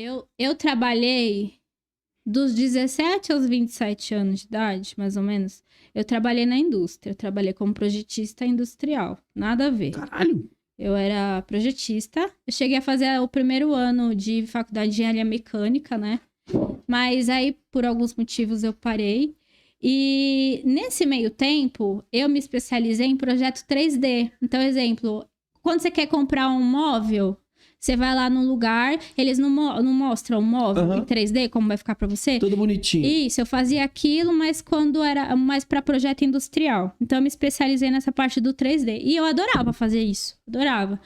Eu trabalhei dos 17 aos 27 anos de idade, mais ou menos. Eu trabalhei na indústria. Eu trabalhei como projetista industrial. Nada a ver. Caralho. Eu era projetista. Eu cheguei a fazer o primeiro ano de faculdade de engenharia mecânica, né? Mas aí, por alguns motivos, eu parei. E nesse meio tempo, eu me especializei em projeto 3D. Então, exemplo, quando você quer comprar um móvel, você vai lá num lugar, eles não mostram o móvel em 3D, como vai ficar pra você? Tudo bonitinho. Isso, eu fazia aquilo, mas quando era mais pra projeto industrial. Então, eu me especializei nessa parte do 3D. E eu adorava fazer isso, adorava.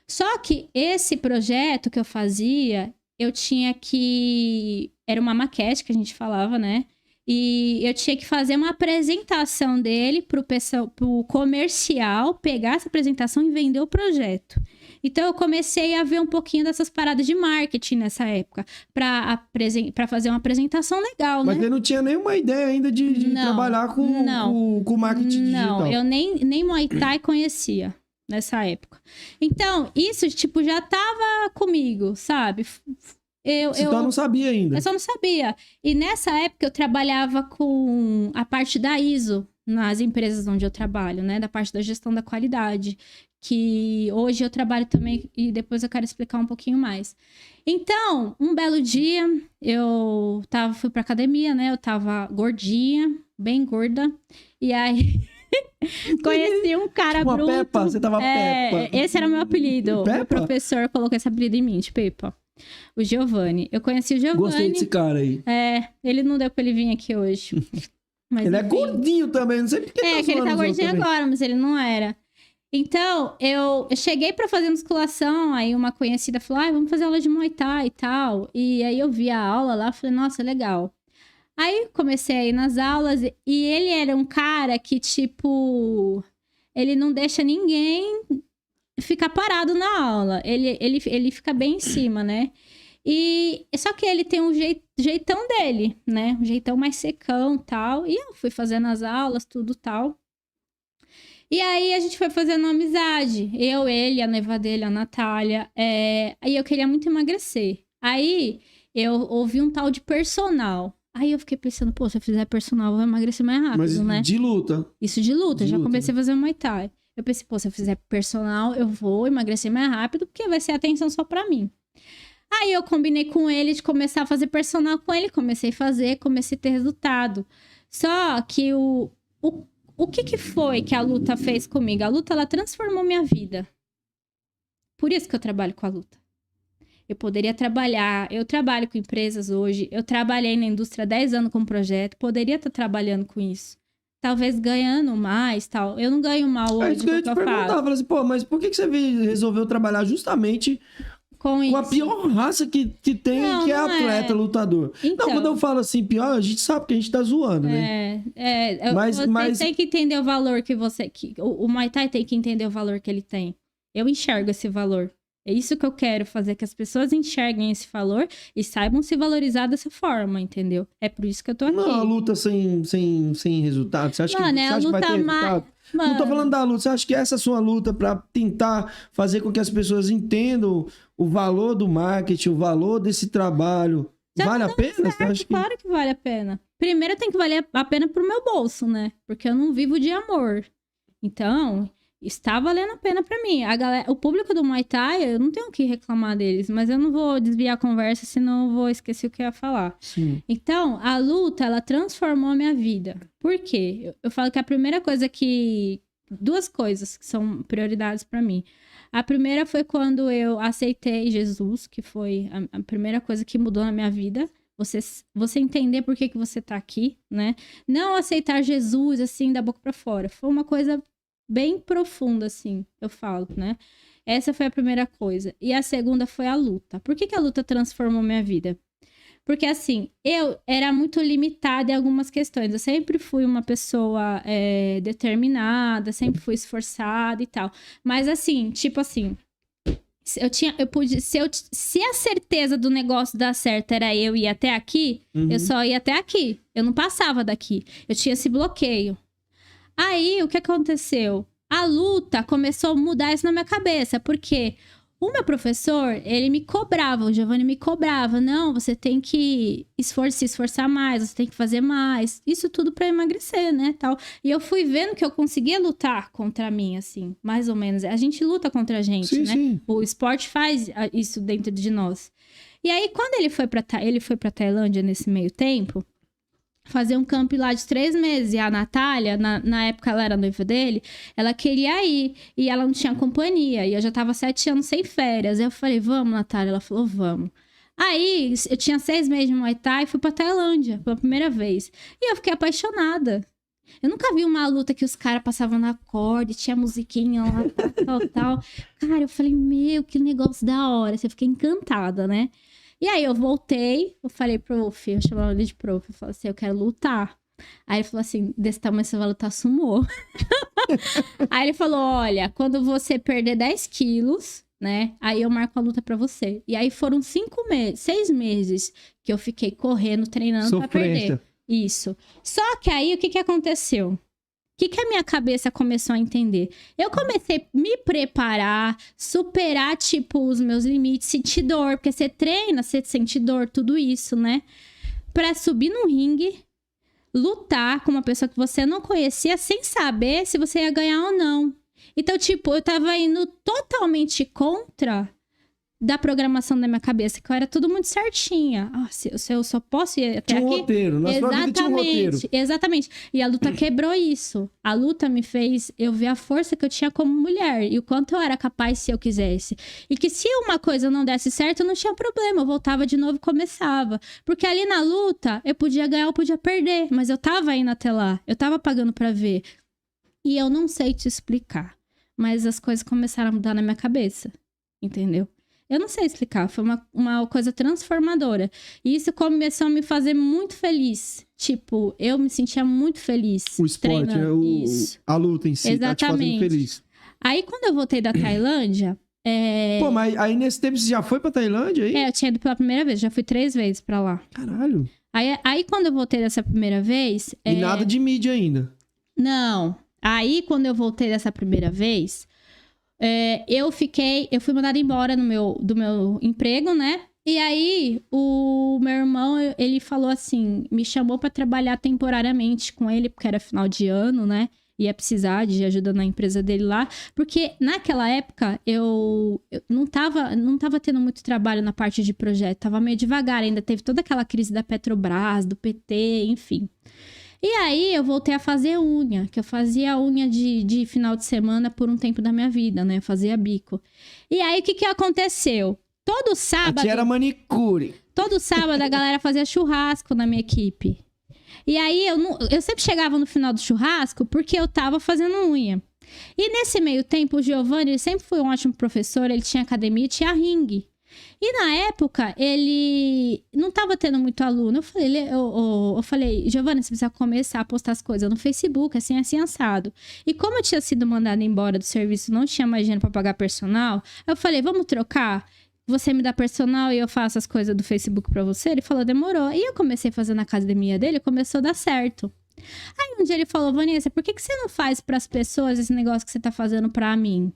Só que esse projeto que eu fazia, eu tinha que... Era uma maquete que a gente falava, né? E eu tinha que fazer uma apresentação dele pro comercial, pegar essa apresentação e vender o projeto. Então, eu comecei a ver um pouquinho dessas paradas de marketing nessa época, pra fazer uma apresentação legal, Mas né? você não tinha nenhuma ideia ainda de trabalhar com marketing digital. Não, eu nem Muay Thai conhecia nessa época. Então, isso, tipo, já tava comigo, sabe? Você só não sabia ainda. Eu só não sabia. E nessa época, eu trabalhava com a parte da ISO nas empresas onde eu trabalho, né? Da parte da gestão da qualidade. Que hoje eu trabalho também e depois eu quero explicar um pouquinho mais. Então, um belo dia, fui pra academia, né? Eu tava gordinha, bem gorda. E aí, conheci um cara tipo bruto. Peppa, você tava Peppa. Esse era o meu apelido. Peppa? Meu professor colocou esse apelido em mim, de Peppa. O Giovanni. Eu conheci o Giovanni. Gostei desse cara aí. Ele não deu pra ele vir aqui hoje. Mas ele enfim. é gordinho também, não sei porque que ele tá gordinho agora, mas ele não era. Então, eu cheguei pra fazer musculação, aí uma conhecida falou, vamos fazer aula de Muay Thai e tal. E aí eu vi a aula lá, falei, nossa, legal. Aí comecei a ir nas aulas e ele era um cara que, tipo, ele não deixa ninguém ficar parado na aula. Ele fica bem em cima, né? E só que ele tem um jeitão dele, né? Um jeitão mais secão e tal. E eu fui fazendo as aulas, tudo tal. E aí a gente foi fazendo uma amizade. Eu, ele, a noiva dele, a Natália. Aí eu queria muito emagrecer. Aí eu ouvi um tal de personal. Aí eu fiquei pensando, pô, se eu fizer personal, eu vou emagrecer mais rápido, mas né? de luta. Isso de luta. Já comecei a fazer Muay Thai. Eu pensei, pô, se eu fizer personal, eu vou emagrecer mais rápido, porque vai ser atenção só pra mim. Aí eu combinei com ele de começar a fazer personal com ele. Comecei a fazer, comecei a ter resultado. Só que o que foi que a luta fez comigo? A luta, ela transformou minha vida. Por isso que eu trabalho com a luta. Eu poderia trabalhar, eu trabalho com empresas hoje, eu trabalhei na indústria há 10 anos com projeto, poderia estar trabalhando com isso. Talvez ganhando mais, tal. Eu não ganho mal hoje, que eu ia te perguntar, falei assim, pô, mas por que você resolveu trabalhar justamente com a pior raça que tem, que é atleta, lutador? Então, quando eu falo assim, pior, a gente sabe que a gente tá zoando, né? Você tem que entender o valor que você... O Muay Thai tem que entender o valor que ele tem. Eu enxergo esse valor. É isso que eu quero fazer, que as pessoas enxerguem esse valor e saibam se valorizar dessa forma, entendeu? É por isso que eu tô aqui. Não, a luta sem resultado. Você acha, Mano, você acha que vai ter resultado? Mano. Não tô falando da luta. Você acha que essa é a sua luta pra tentar fazer com que as pessoas entendam o valor do marketing, o valor desse trabalho? Vale a pena? Certo, claro que vale a pena. Primeiro tem que valer a pena pro meu bolso, né? Porque eu não vivo de amor. Então... está valendo a pena pra mim. O público do Muay Thai, eu não tenho o que reclamar deles, mas eu não vou desviar a conversa, senão eu vou esquecer o que eu ia falar. Sim. Então, a luta, ela transformou a minha vida. Por quê? Eu falo que a primeira coisa que... duas coisas que são prioridades pra mim. A primeira foi quando eu aceitei Jesus, que foi a primeira coisa que mudou na minha vida. Você entender por que você tá aqui, né? Não aceitar Jesus, assim, da boca pra fora. Foi uma coisa... bem profunda, assim, eu falo, né? Essa foi a primeira coisa. E a segunda foi a luta. Por que a luta transformou minha vida? Porque, assim, eu era muito limitada em algumas questões. Eu sempre fui uma pessoa determinada, sempre fui esforçada e tal. Mas, assim, tipo assim... Se a certeza do negócio dar certo era eu ir até aqui, eu só ia até aqui. Eu não passava daqui. Eu tinha esse bloqueio. Aí, o que aconteceu? A luta começou a mudar isso na minha cabeça, porque O meu professor, ele me cobrava, o Giovanni me cobrava. Não, você tem que se esforçar mais, você tem que fazer mais. Isso tudo pra emagrecer, né, tal. E eu fui vendo que eu conseguia lutar contra mim, assim, mais ou menos. A gente luta contra a gente, sim, né? Sim. O esporte faz isso dentro de nós. E aí, quando ele foi pra Tailândia nesse meio tempo, fazer um camp lá de 3 meses. E a Natália, na época ela era noiva dele, ela queria ir. E ela não tinha companhia. E eu já tava 7 anos sem férias. Eu falei, vamos, Natália? Ela falou, vamos. Aí, eu tinha 6 meses de Muay Thai e fui pra Tailândia pela primeira vez. E eu fiquei apaixonada. Eu nunca vi uma luta que os caras passavam na corda e tinha musiquinha lá, tal. Cara, eu falei, meu, que negócio da hora. Eu fiquei encantada, né? E aí eu voltei, eu falei, prof, eu chamava ele de prof, eu falei assim, eu quero lutar. Aí ele falou assim, desse tamanho você vai lutar sumô. Aí ele falou, olha, quando você perder 10 quilos, né, aí eu marco a luta pra você. E aí foram 6 meses que eu fiquei correndo, treinando pra perder. Isso. Só que aí, o que aconteceu? O que a minha cabeça começou a entender? Eu comecei a me preparar, superar, tipo, os meus limites, sentir dor. Porque você treina, você sente dor, tudo isso, né? Pra subir no ringue, lutar com uma pessoa que você não conhecia, sem saber se você ia ganhar ou não. Então, tipo, eu tava indo totalmente contra da programação da minha cabeça, que eu era tudo muito certinha. Se eu só posso ir até aqui... roteiro, na sua vida tinha um roteiro. Exatamente. E a luta quebrou isso. A luta me fez eu ver a força que eu tinha como mulher e o quanto eu era capaz se eu quisesse. E que se uma coisa não desse certo, não tinha problema. Eu voltava de novo e começava. Porque ali na luta, eu podia ganhar ou podia perder. Mas eu tava indo até lá. Eu tava pagando pra ver. E eu não sei te explicar. Mas as coisas começaram a mudar na minha cabeça. Entendeu? Eu não sei explicar, foi uma coisa transformadora. E isso começou a me fazer muito feliz. Tipo, eu me sentia muito feliz. O esporte, né? A luta em si, exatamente. Tá te fazendo feliz. Aí, quando eu voltei da Tailândia... Pô, mas aí nesse tempo você já foi pra Tailândia aí? Eu tinha ido pela primeira vez, já fui 3 vezes pra lá. Caralho. Aí quando eu voltei dessa primeira vez... E nada de mídia ainda? Não. Aí, quando eu voltei dessa primeira vez... eu fui mandada embora do meu emprego, né? E aí, o meu irmão, ele falou assim, me chamou pra trabalhar temporariamente com ele, porque era final de ano, né? Ia precisar de ajuda na empresa dele lá. Porque naquela época, eu não tava tendo muito trabalho na parte de projeto. Tava meio devagar, ainda teve toda aquela crise da Petrobras, do PT, enfim. E aí, eu voltei a fazer unha, que eu fazia unha de final de semana por um tempo da minha vida, né? Eu fazia bico. E aí, o que aconteceu? Todo sábado... Aqui era manicure. Todo sábado, a galera fazia churrasco na minha equipe. E aí, eu sempre chegava no final do churrasco porque eu tava fazendo unha. E nesse meio tempo, o Giovanni, ele sempre foi um ótimo professor, ele tinha academia e tinha ringue. E na época, ele não tava tendo muito aluno. Eu falei, Giovanna, você precisa começar a postar as coisas no Facebook, assim assado. E como eu tinha sido mandada embora do serviço, não tinha mais dinheiro pra pagar personal, eu falei, vamos trocar? Você me dá personal e eu faço as coisas do Facebook pra você? Ele falou, demorou. E eu comecei a fazer na academia dele, começou a dar certo. Aí um dia ele falou, Vanessa, por que você não faz pras pessoas esse negócio que você tá fazendo pra mim?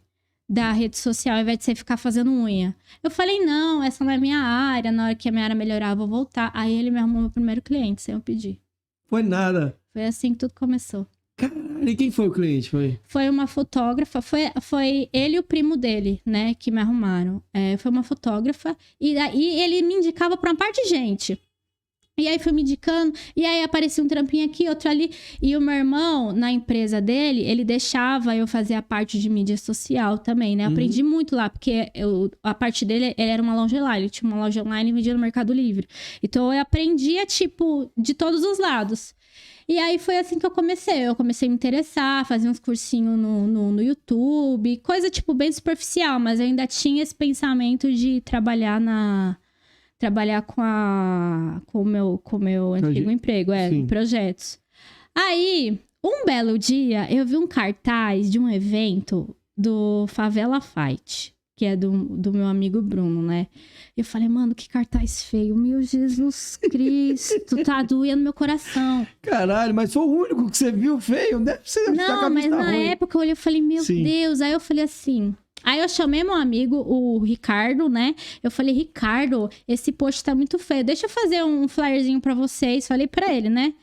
Da rede social, ao invés de você ficar fazendo unha. Eu falei, não, essa não é minha área. Na hora que a minha área melhorar, eu vou voltar. Aí ele me arrumou meu primeiro cliente, sem eu pedir. Foi nada. Foi assim que tudo começou. Caralho, e quem foi o cliente? Foi uma fotógrafa. Foi ele e o primo dele, né, que me arrumaram. Foi uma fotógrafa. E aí ele me indicava pra uma parte de gente. E aí foi me indicando, e aí aparecia um trampinho aqui, outro ali. E o meu irmão, na empresa dele, ele deixava eu fazer a parte de mídia social também, né? Aprendi muito lá, porque a parte dele, ele era uma loja online. Ele tinha uma loja online e vendia no Mercado Livre. Então eu aprendia, tipo, de todos os lados. E aí foi assim que eu comecei. Eu comecei a me interessar, fazer uns cursinhos no YouTube. Coisa, tipo, bem superficial, mas eu ainda tinha esse pensamento de trabalhar com o meu antigo emprego, em projetos. Aí, um belo dia, eu vi um cartaz de um evento do Favela Fight, que é do meu amigo Bruno, né? Eu falei, mano, que cartaz feio. Meu Jesus Cristo, tá doendo meu coração. Caralho, mas foi o único que você viu feio? Deve ser. Não, mas na época eu olhei e falei, meu Deus. Aí eu falei assim... Aí eu chamei meu amigo, o Ricardo, né? Eu falei, Ricardo, esse post tá muito feio. Deixa eu fazer um flyerzinho pra vocês. Falei pra ele, né?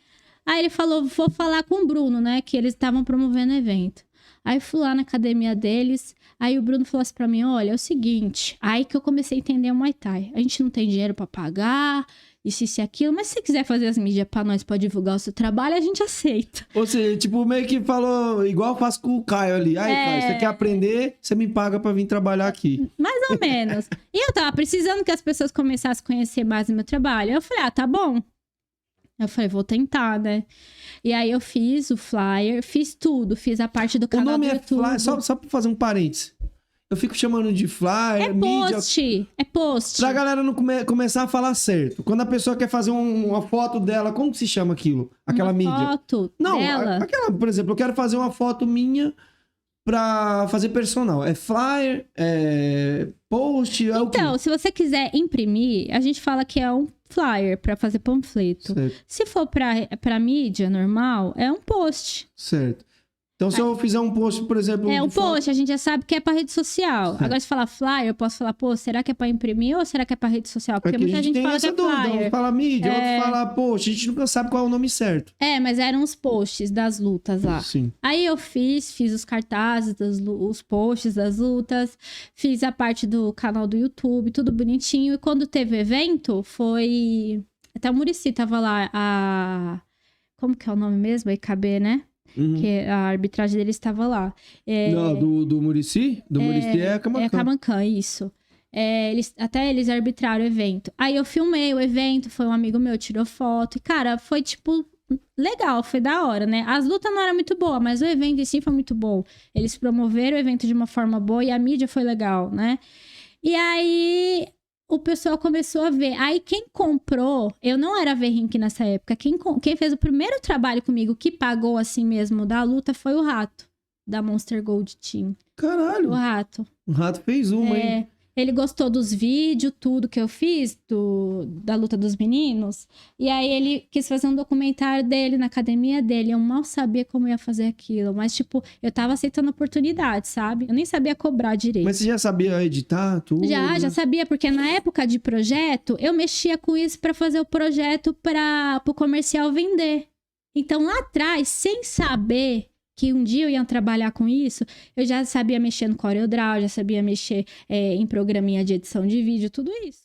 Aí ele falou, vou falar com o Bruno, né? Que eles estavam promovendo o evento. Aí fui lá na academia deles. Aí o Bruno falou assim pra mim, olha, é o seguinte. Aí que eu comecei a entender o Muay Thai. A gente não tem dinheiro pra pagar, isso e aquilo. Mas se você quiser fazer as mídias pra nós, pra divulgar o seu trabalho, a gente aceita. Ou seja, tipo, meio que falou, igual eu faço com o Caio ali. Aí, Caio, você quer aprender, você me paga pra vir trabalhar aqui. Mais ou menos. E eu tava precisando que as pessoas começassem a conhecer mais o meu trabalho. Eu falei, tá bom. Eu falei, vou tentar, né? E aí eu fiz o flyer, fiz tudo. Fiz a parte do canal do YouTube. O nome é flyer, só pra fazer um parênteses. Eu fico chamando de flyer, mídia... É post. Pra galera não começar a falar certo. Quando a pessoa quer fazer uma foto dela, como que se chama aquilo? Aquela mídia. Foto dela? Aquela, por exemplo, eu quero fazer uma foto pra fazer personal. É flyer, é post, é então, se você quiser imprimir, a gente fala que é um flyer pra fazer panfleto. Certo. Se for pra mídia normal, é um post. Certo. Então, se eu fizer um post, por exemplo... É, um post, a gente já sabe que é pra rede social. Certo. Agora, se falar flyer, eu posso falar, pô, será que é pra imprimir ou será que é pra rede social? Porque muita gente fala que é flyer. Um fala mídia, outro fala post. A gente nunca sabe qual é o nome certo. Mas eram os posts das lutas lá. Sim. Aí eu fiz os cartazes, os posts das lutas. Fiz a parte do canal do YouTube, tudo bonitinho. E quando teve evento, foi... Até o Muricy tava lá, Como que é o nome mesmo? IKB, né? Uhum. Que a arbitragem dele estava lá. Não, do Muricy? Do Muricy é Camacan. É Camacan, isso. Eles arbitraram o evento. Aí eu filmei o evento, foi um amigo meu, tirou foto. E, cara, foi, tipo, legal, foi da hora, né? As lutas não eram muito boas, mas o evento em si foi muito bom. Eles promoveram o evento de uma forma boa e a mídia foi legal, né? E aí... o pessoal começou a ver. Aí quem comprou, eu não era V-Rink nessa época, quem fez o primeiro trabalho comigo, que pagou assim mesmo da luta, foi o Rato, da Monster Gold Team. Caralho! O Rato. O Rato fez uma, hein? Ele gostou dos vídeos, tudo que eu fiz, da luta dos meninos. E aí ele quis fazer um documentário dele na academia dele. Eu mal sabia como ia fazer aquilo. Mas, tipo, eu tava aceitando oportunidade, sabe? Eu nem sabia cobrar direito. Mas você já sabia editar tudo? Já sabia. Porque na época de projeto, eu mexia com isso pra fazer o projeto pro comercial vender. Então, lá atrás, sem saber... que um dia eu ia trabalhar com isso, eu já sabia mexer no CorelDRAW, já sabia mexer em programinha de edição de vídeo, tudo isso.